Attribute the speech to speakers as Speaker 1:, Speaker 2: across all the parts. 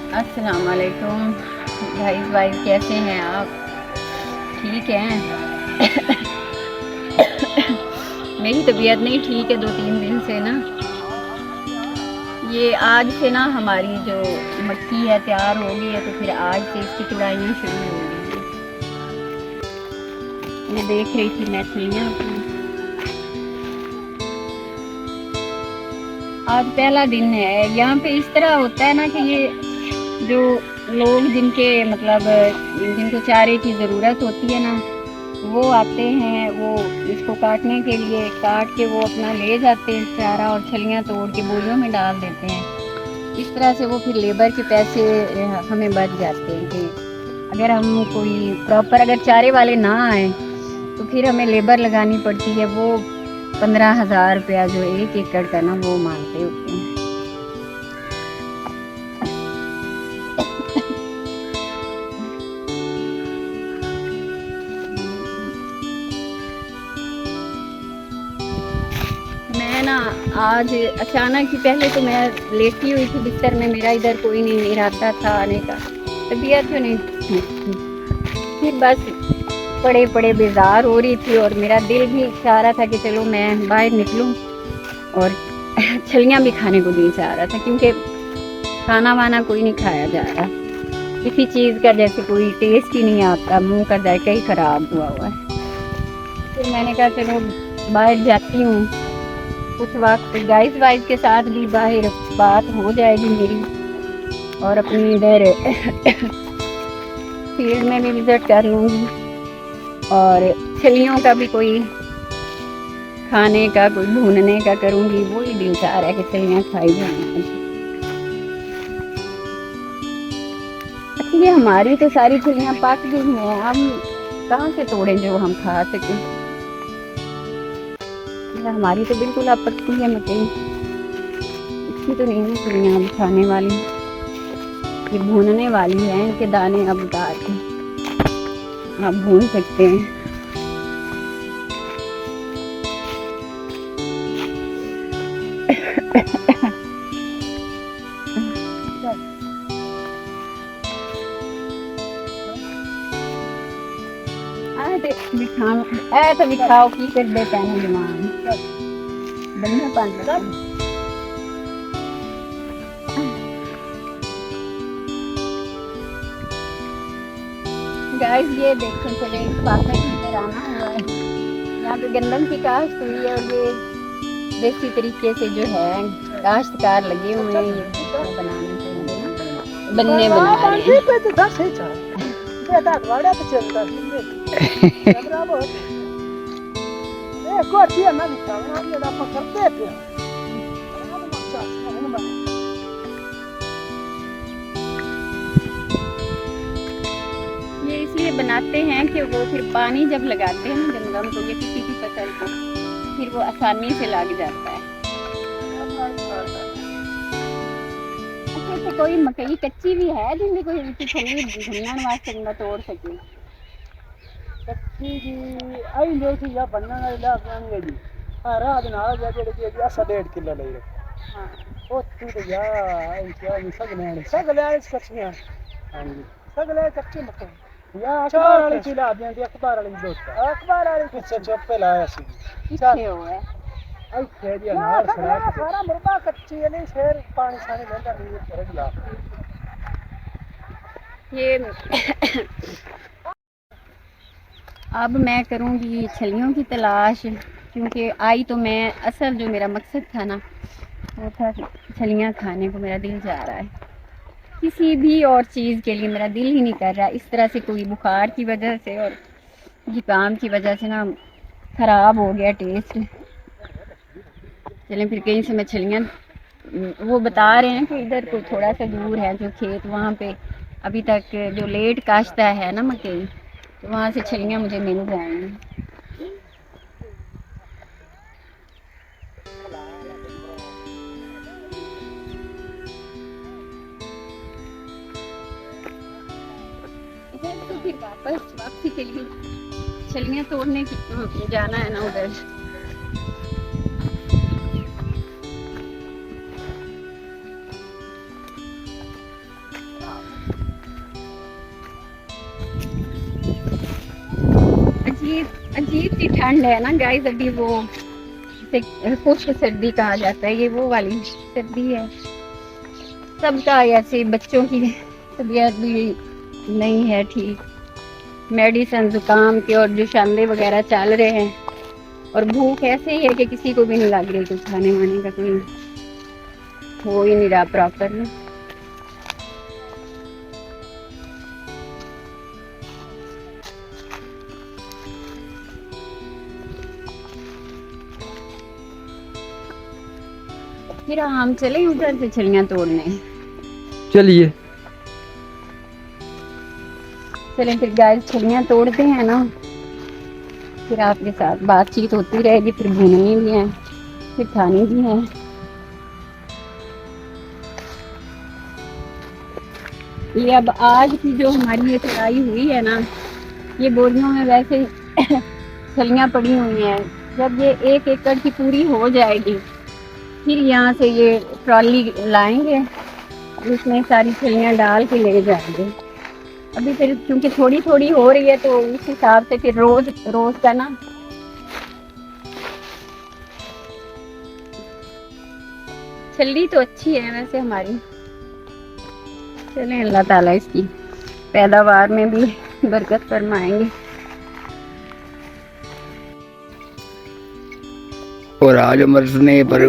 Speaker 1: अस्सलाम वालेकुम भाई कैसे हैं आप? ठीक हैं? मेरी तबीयत नहीं ठीक है 2-3 दिन से ना। ये आज से ना हमारी जो मक्की है तैयार हो गई है, तो फिर आज से इसकी तुड़ाइयाँ शुरू हो गई हैं। मैं देख रही थी मछलियाँ अपनी। आज पहला दिन है। यहाँ पे इस तरह होता है ना कि ये जो लोग जिनके मतलब जिनको चारे की ज़रूरत होती है ना, वो आते हैं, वो इसको काटने के लिए काट के वो अपना ले जाते हैं चारा, और छलियाँ तोड़ के बोरियों में डाल देते हैं। इस तरह से वो फिर लेबर के पैसे हमें बच जाते हैं कि अगर हम कोई प्रॉपर अगर चारे वाले ना आए तो फिर हमें लेबर लगानी पड़ती है। वो 15,000 रुपया जो 1 एकड़ का ना वो मांगते होते हैं। मैं ना आज अचानक ही, पहले तो मैं लेटी हुई थी बिस्तर में, मेरा इधर कोई नहीं इरादा था आने का, तबीयत तो नहीं थी। फिर बस पड़े पड़े बेजार हो रही थी, और मेरा दिल भी चाह रहा था कि चलो मैं बाहर निकलूं, और छलियाँ भी खाने को दिल चाह रहा था, क्योंकि खाना वाना कोई नहीं खाया जा रहा, किसी चीज़ का जैसे कोई टेस्ट ही नहीं आता, मुंह का जायका ही खराब हुआ हुआ है। फिर मैंने कहा चलो बाहर जाती हूँ, कुछ वक्त गाइस वाइस के साथ भी बाहर बात हो जाएगी मेरी, और अपनी इधर फील्ड में भी विजिट कर लूँगी, और छलियों का भी कोई खाने का कोई भूनने का करूँगी। वही दिल चाह रहा है कि छलियाँ खाई जाएँ। अच्छा, ये हमारी तो सारी छलियाँ पक गई हैं, हम कहाँ से तोड़ें जो हम खा सकें? हमारी तो बिल्कुल अब पकती है मकई, इसकी तो नहीं है छलियाँ अब खाने वाली, ये भूनने वाली है। इनके दाने अब उतार के आप भून सकते हैं। ऐसे दिखाओ की कर दे पैन जमान बनने पान। गाइस ये देखें, चले इस बात में इधर आना हुआ है। यहाँ पे गंदम की काश्त हुई है, और ये देसी तरीके से जो है काश्तकार लगे हुए हैं ये बनाने के लिए ना, बनने बना रहे हैं। ये इसलिए बनाते हैं कि वो फिर पानी जब लगाते हैं ना गंदम को या किसी की फसल को, फिर वो आसानी से लग जाता है। अच्छा, कोई मकई कच्ची भी है जिनमें कोई उसकी छली भुनने वास्ते बंदा तोड़ सके?
Speaker 2: कच्ची जी आई लो थी या बनने वाली ला बनानी जी। हां रात ना जा जेड़े जी असा 1.5 किलो ले रे।
Speaker 1: हाँ,
Speaker 2: ओ तू तो या आई क्या नहीं सगले कच्चियां। हां जी सगले कच्चे मकई या अखबार वाली खिला दिया थी, अखबार वाली दो अखबार वाली पीछे चोपे लाया सी
Speaker 1: कितने हो है?
Speaker 2: आई खे दिया नाल सड़ा सारा मुर्गा कच्ची है नहीं शेर पानी सानी लेंदा नहीं करे गिला
Speaker 1: ये अब मैं करूँगी छलियों की तलाश, क्योंकि आई तो मैं असल जो मेरा मकसद था ना वो था छलियाँ खाने को, मेरा दिल जा रहा है। किसी भी और चीज़ के लिए मेरा दिल ही नहीं कर रहा। इस तरह से कोई बुखार की वजह से और जुकाम की वजह से ना ख़राब हो गया टेस्ट। चलें फिर कहीं से मैं छलियाँ, वो बता रहे हैं कि इधर को थोड़ा सा दूर है जो खेत, वहाँ पे अभी तक जो लेट काश्ता है ना मकई, तो वहाँ से छलियाँ मुझे मिल जाएंगी। तो फिर वापसी के लिए छलियाँ तोड़ने की जाना है ना उधर। अजीब सी ठंड है ना गाइस, अभी वो खुश्क सर्दी कहा जाता है, ये वो वाली सर्दी है। सबका ऐसे बच्चों की तबीयत भी नहीं है ठीक, मेडिसिन जुकाम के और जुशांदे वगैरह चल रहे हैं, और भूख ऐसे ही है कि किसी को भी नहीं लग रही, कुछ खाने वाने का कोई हो ही नहीं रहा प्रॉपर। फिर हम चले उधर से छलियां तोड़ने।
Speaker 2: चलिए
Speaker 1: चले फिर गाइस छलियां तोड़ते हैं ना, फिर आपके साथ बातचीत होती रहेगी, फिर भूननी भी है, फिर खानी भी है। ये अब आज की जो हमारी ये तैयारी हुई है ना, ये बोरियों में वैसे छलियां पड़ी हुई हैं। जब ये 1 एकड़ की पूरी हो जाएगी, फिर यहाँ से ये ट्रॉली लाएंगे, उसमें सारी छलियां डाल के ले जाएंगे। अभी फिर क्योंकि थोड़ी थोड़ी हो रही है, तो उस हिसाब से फिर रोज रोज का ना छल्ली तो अच्छी है वैसे हमारी। चलें, अल्लाह ताला इसकी पैदावार में भी बरकत फरमाएंगे।
Speaker 2: और आज मरने पर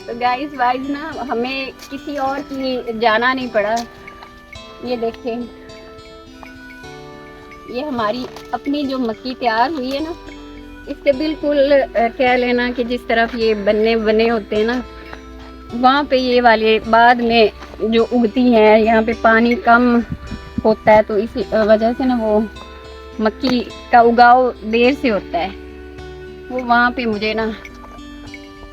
Speaker 1: तो गाइस वाइज ना हमें किसी और की जाना नहीं पड़ा। ये देखें, ये हमारी अपनी जो मक्की तैयार हुई है ना, इससे बिल्कुल कह लेना कि जिस तरफ ये बने बने होते हैं ना, वहाँ पे ये वाले बाद में जो उगती हैं, यहाँ पे पानी कम होता है, तो इसी वजह से ना वो मक्की का उगाव देर से होता है। वो वहाँ पे मुझे ना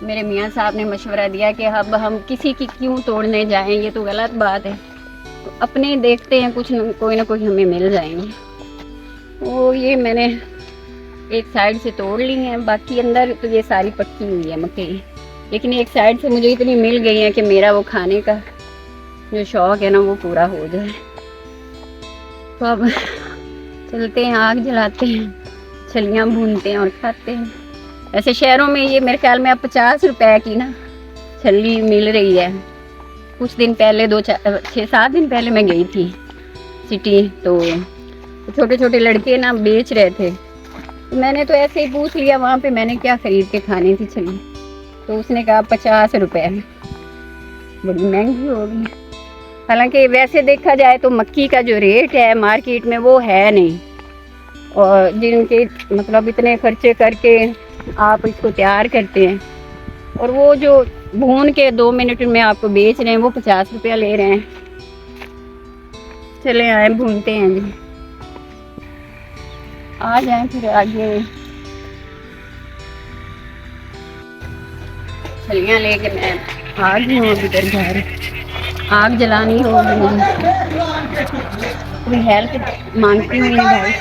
Speaker 1: मेरे मियाँ साहब ने मशवरा दिया कि अब हम किसी की क्यों तोड़ने जाएं, ये तो गलत बात है, तो अपने देखते हैं, कुछ कोई ना कोई हमें मिल जाएंगे। वो ये मैंने एक साइड से तोड़ ली हैं, बाकी अंदर तो ये सारी पक्की हुई है मक्की, लेकिन एक साइड से मुझे इतनी मिल गई है कि मेरा वो खाने का जो शौक़ है ना वो पूरा हो जाए। तो अब चलते हैं, आग जलाते हैं, छलियाँ भूनते हैं और खाते हैं। ऐसे शहरों में ये मेरे ख्याल में अब 50 रुपए की ना छल्ली मिल रही है। कुछ दिन पहले 6-7 दिन पहले मैं गई थी सिटी, तो छोटे छोटे लड़के ना बेच रहे थे, तो मैंने तो ऐसे ही पूछ लिया वहाँ पे, मैंने क्या खरीद के खानी थी छल्ली, तो उसने कहा 50 रुपए। बड़ी महंगी होगी, हालांकि वैसे देखा जाए तो मक्की का जो रेट है मार्केट में वो है नहीं, और जिनके मतलब इतने खर्चे करके आप इसको तैयार करते हैं, और वो जो भून के 2 मिनट में आपको बेच रहे हैं वो 50 रुपया ले रहे हैं। चले आए, भूनते हैं जी, आ जाए फिर आगे। छलियाँ लेके मैं आ गई हूँ इधर घर, आग जलानी होगी, कोई हेल्प मांगती हुई भाई।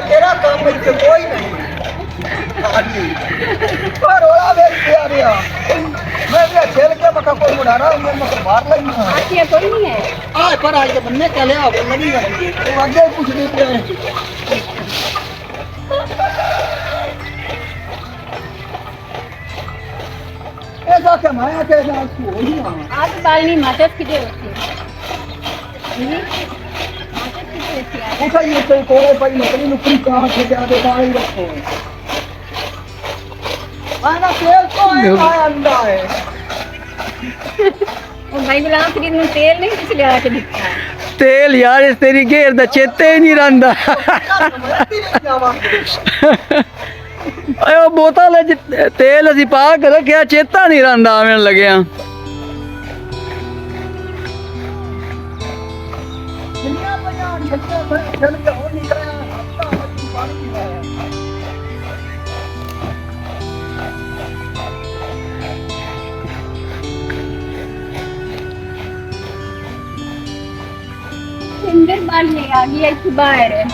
Speaker 2: तेरा काम कोई नहीं, मैं खेल के मका कोई उड़ा रहा हूँ, मैं मार लगी
Speaker 1: आखिर कोई नहीं है
Speaker 2: आज पर आज के बनने चले आओ लगी करेंगे, तो आगे कुछ नहीं रहे। ऐसा क्या माया के आज हो ही ना
Speaker 1: आप बालनी माता किधर होती है?
Speaker 2: ऐसा ये कोई कोड़े पर नकली नुकरी कहाँ से जाते बाहर रखो, माना तेल तो है, माया अंडा है।
Speaker 1: और भाई गुलाम फरीद में तेल नहीं कुछ लिया के दिखता है।
Speaker 2: तेल यार इस तेरी घेर दा चेते ही नहीं रंदा। अयो बोतल है तेल असी पा के रखिया, चेता नहीं रंदा आवन लगे।
Speaker 1: इंदर बाल ले आ गया इस बाहर है।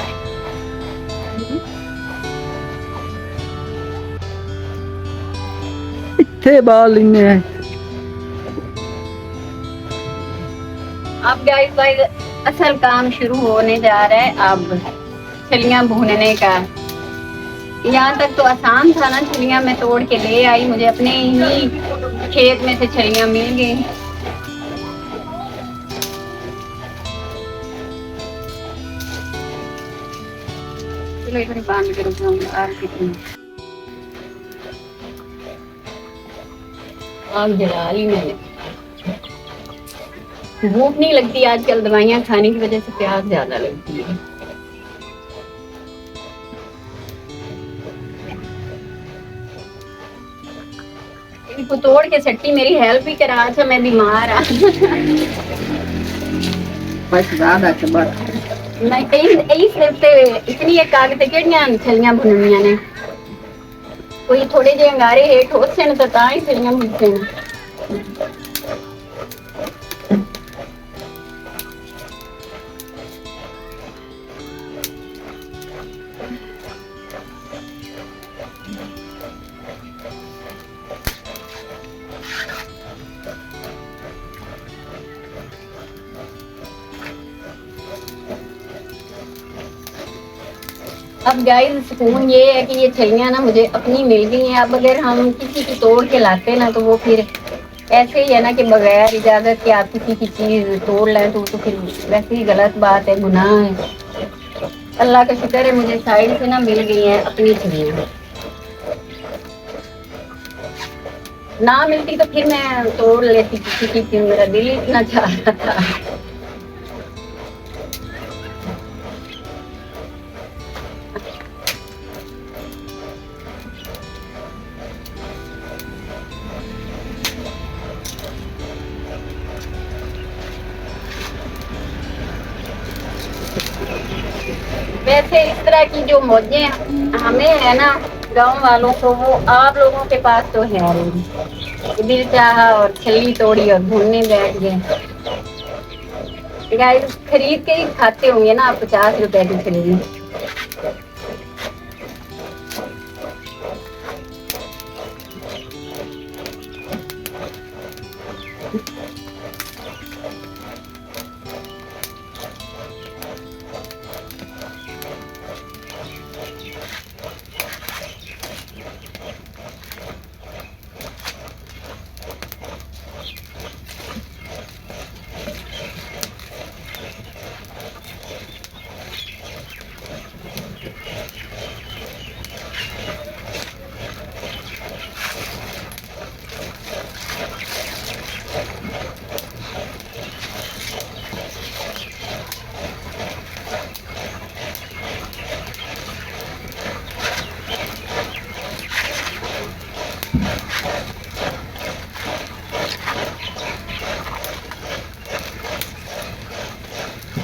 Speaker 2: थे बाल इनमें।
Speaker 1: अब गाइस भाई असल काम शुरू होने जा रहा है अब छलियां भूनने का। यहाँ तक तो आसान था ना, छलियां मैं तोड़ के ले आई, मुझे अपने ही खेत में से छलियां मिल गई। चलो एक बांध के रुक आग कितनी आग जला ली मैंने। भूख नहीं लगती आजकल, दवाइयाँ खाने की वजह से प्यास ज्यादा लगती है। इनको तोड़ के सट्टी मेरी हेल्प ही करा, अच्छा मैं बीमार आ
Speaker 2: बस ज्यादा चबड़
Speaker 1: नहीं यही सिर्फ ते इतनी एक काग ते केड़ियां छलियां भुननियां ने, कोई थोड़े जे अंगारे हेठ होसन तो तां ही छलियां भुनसन। अब गाइस सुकून ये है कि ये छलियां ना मुझे अपनी मिल गई हैं। अब अगर हम किसी की तोड़ के लाते ना तो वो फिर ऐसे ही है ना कि बगैर इजाजत के आप किसी की चीज तोड़ लें तो फिर वैसे ही गलत बात है, गुनाह है। अल्लाह का शुक्र है मुझे साइड से ना मिल गई हैं अपनी छलियां। ना मिलती तो फिर मैं तोड़ लेती किसी की, मेरा दिल इतना चाहता था। वैसे इस तरह की जो मौजें हमें है ना गांव वालों को, वो आप लोगों के पास तो है नहीं। दिल चाहा और छली तोड़ी और भूनने बैठ गए। गाइस खरीद के ही खाते होंगे ना आप 50 रुपए की छली।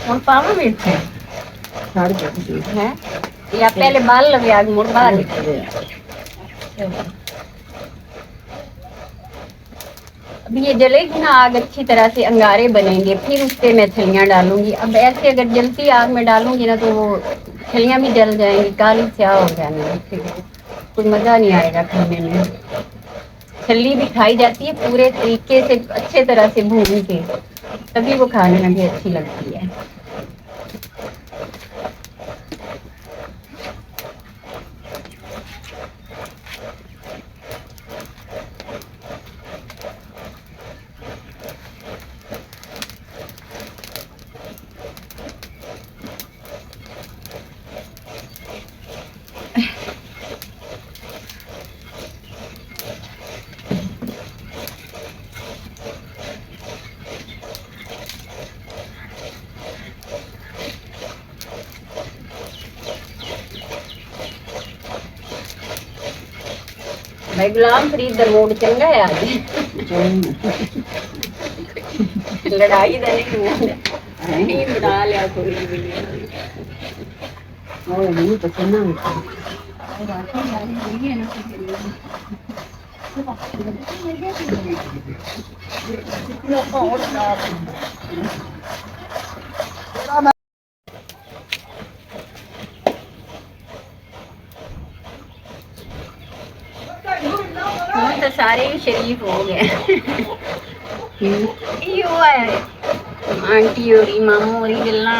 Speaker 1: और पावा मिर्च है या पहले बाल लगे आग मोड़ बाल। अभी ये जलेगी ना आग अच्छी तरह से, अंगारे बनेंगे, फिर उस पे मैं छलियां डालूंगी। अब ऐसे अगर जलती आग में डालूंगी ना तो वो छलियां भी जल जाएंगी, काली स्याह हो जाएंगी, फिर कोई मजा नहीं आएगा खाने में। छली भी खाई जाती है पूरे तरीके से अच्छे तरह से भून के, तभी वो खाने में भी अच्छी लगती है। भाई गुलाम फरीद दा मूड चंगा है आज। लड़ाई दा नहीं बना लिया थोड़ी और नहीं पसंद ना सारे ही शरीफ हो गए। यो है आंटी होरी मामू होरी गल्ला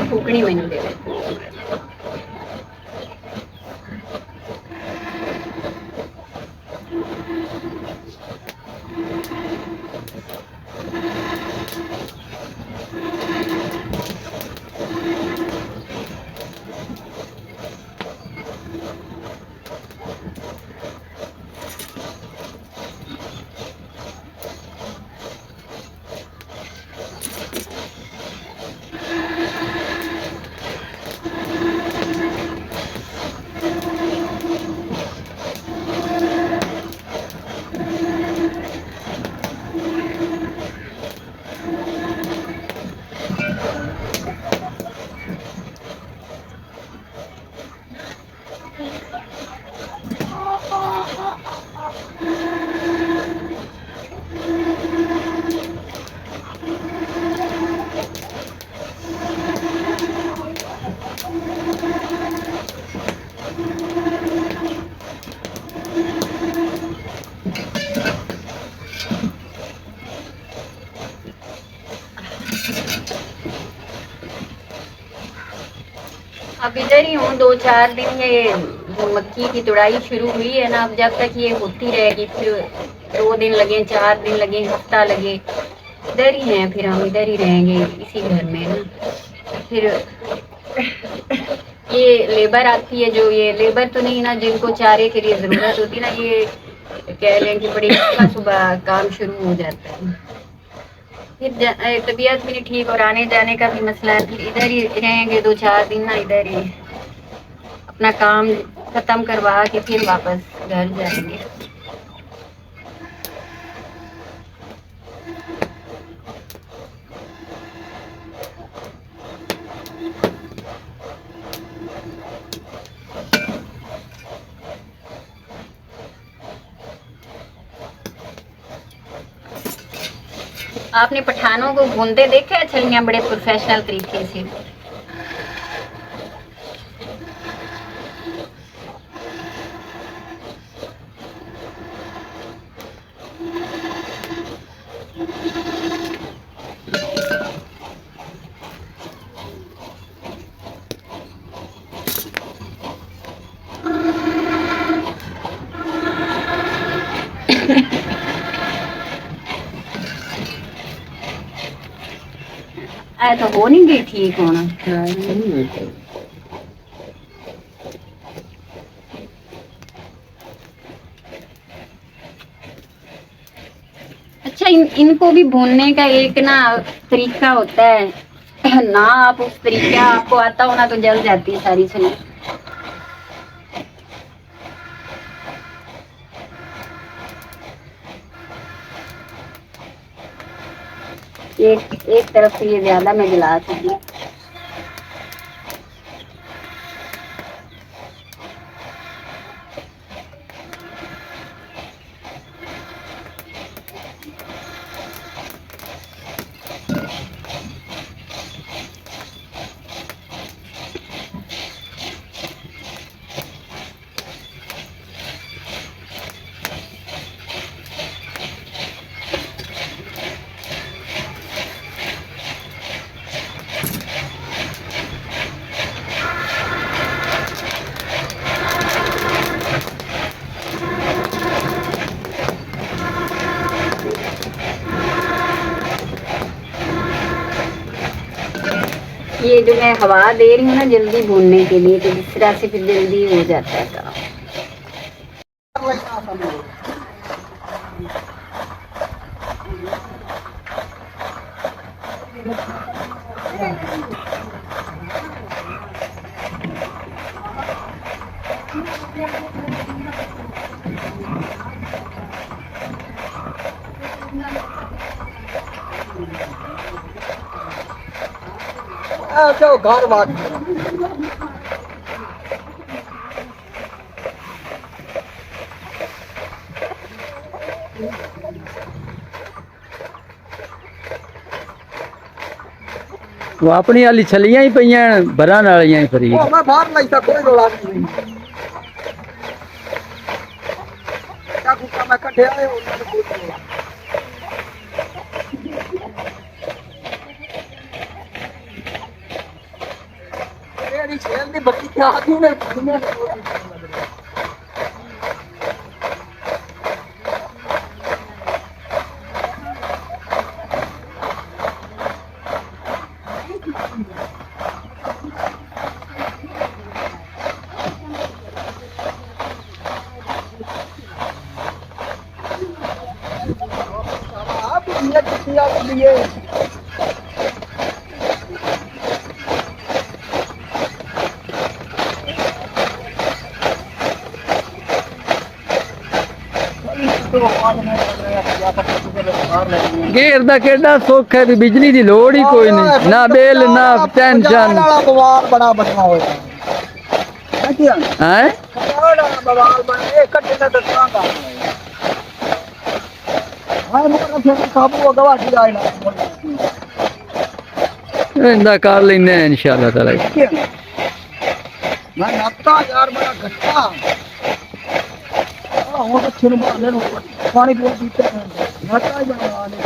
Speaker 1: फूकनी मैनू दे। अब इधर ही हूँ 2-4 दिन। ये जो मक्की की तुड़ाई शुरू हुई है ना, अब जब तक ये होती रहेगी, फिर 2 दिन लगे, 4 दिन लगे, हफ्ता लगे, इधर ही हैं। फिर हम इधर ही रहेंगे इसी घर में ना। फिर ये लेबर आती है, जो ये लेबर तो नहीं ना, जिनको चारे के लिए ज़रूरत होती ना, ये कह लें कि बड़ी सुबह काम शुरू हो जाता है। फिर तबीयत भी नहीं ठीक और आने जाने का भी मसला है। फिर इधर ही रहेंगे 2-4 दिन ना, इधर ही अपना काम ख़त्म करवा के फिर वापस घर जाएंगे। आपने पठानों को भूनते देखा है छलियाँ बड़े प्रोफेशनल तरीके से। तो हो नहीं गई ठीक होना। अच्छा, इनको भी भूनने का एक ना तरीका होता है ना, आप उस तरीका आपको आता हो ना तो जल जाती है सारी छली। एक तरफ से ये ज्यादा मैं जला सकती। ये जो मैं हवा दे रही हूँ ना जल्दी भूनने के लिए, तो इस तरह से फिर जल्दी हो जाता है काम।
Speaker 2: अच्छा घर बात वो अपनी वाली छलियां ही पईयां भरन वालियां ही फरी मैं बाहर लाई ता कोई रोला नहीं। इकट्ठे आए उन्होंने बोल अरे शेर दी बत्ती क्या आती ने दुनिया आप दुनिया कितनी आ गई है
Speaker 3: घेर दा केड़ा सुख है भी बिजली दी लोड़ ही कोई नहीं ना बिल ना टेंशन
Speaker 2: बवाल बड़ा बना होया
Speaker 3: है
Speaker 2: बवाल बने इकट्ठे ना दसना का हां मोरा फिर काबू गवा दिया है
Speaker 3: इंदा कर लेने इंशाल्लाह ताला
Speaker 2: मैं नाता यार बड़ा घट्टा वो तो छिन मारने पानी पूरी पीते हैं नाता ही बना ले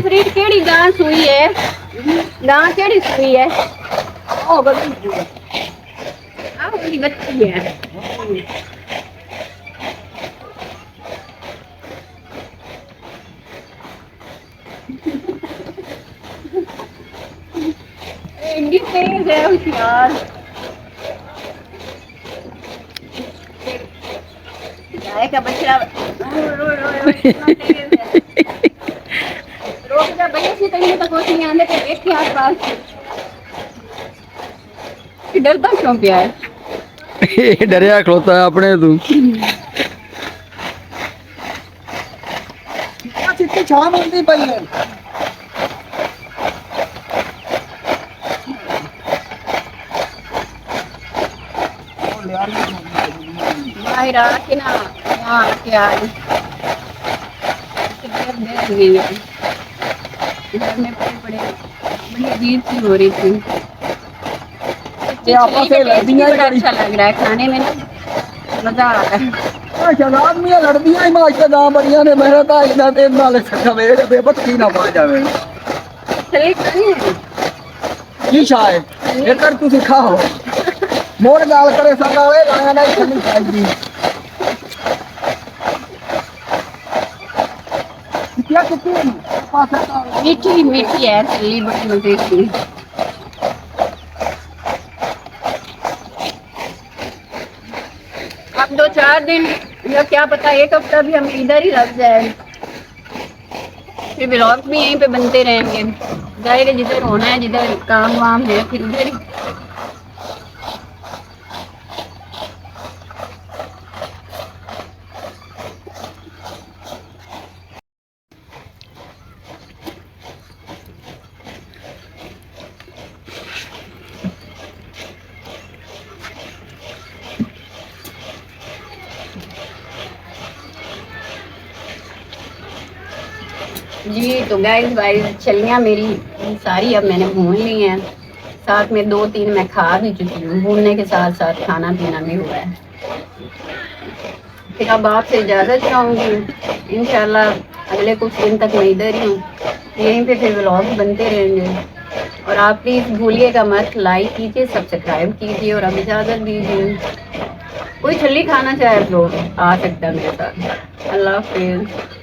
Speaker 1: फ्रीड केड़ी गां सुई है गां केड़ी सुई है
Speaker 2: ओ गलती
Speaker 1: आ उनकी बच्ची है इतनी तेज है होशियार गाय का बछड़ा रोक जा भैया से कहीं तक कोई नहीं आने के देख के आसपास डरता क्यों पिया है
Speaker 3: डरिया खलोता है अपने तू
Speaker 2: इतनी छान होती पई है
Speaker 1: बाहर आके ना यहाँ आके आई घर में पड़े पड़े बड़ी अजीब सी हो रही थी
Speaker 2: आपस में लड़दियां
Speaker 1: बड़ा अच्छा लग रहा है खाने में ना मजा आ रहा है
Speaker 2: जनाब मियां लड़दियां ही माशा दा बड़ियां ने मेरा ता इना ते नाल सवे बेबत की ना पा जावे
Speaker 1: चले खानी है
Speaker 2: की शायद एकर तू सिखाओ मोर गाल करे सकावे गाना नहीं चली खाई क्या कितनी पासा
Speaker 1: मीठी मीठी है चली बड़ी मजे की अब 2-4 दिन या क्या पता 1 हफ्ता भी हम इधर ही लग जाए फिर ब्लॉग भी यहीं पे बनते रहेंगे जाएगा जिधर होना है जिधर काम वाम है फिर उधर ही जी। तो गाइस भाई छलियाँ मेरी सारी अब मैंने भून ली हैं साथ में 2-3 मैं खा भी चुकी हूँ भूनने के साथ साथ खाना पीना भी हुआ है फिर अब आपसे इजाज़त चाहूँगी इंशाल्लाह अगले कुछ दिन तक मैं इधर ही हूँ यहीं पे फिर व्लॉग बनते रहेंगे और आप प्लीज़ भूलिएगा मत लाइक कीजिए सब्सक्राइब कीजिए और अब इजाज़त दीजिए कोई छली खाना चाहे तो आ सकता है मेरे साथ अल्लाह हाफिज़।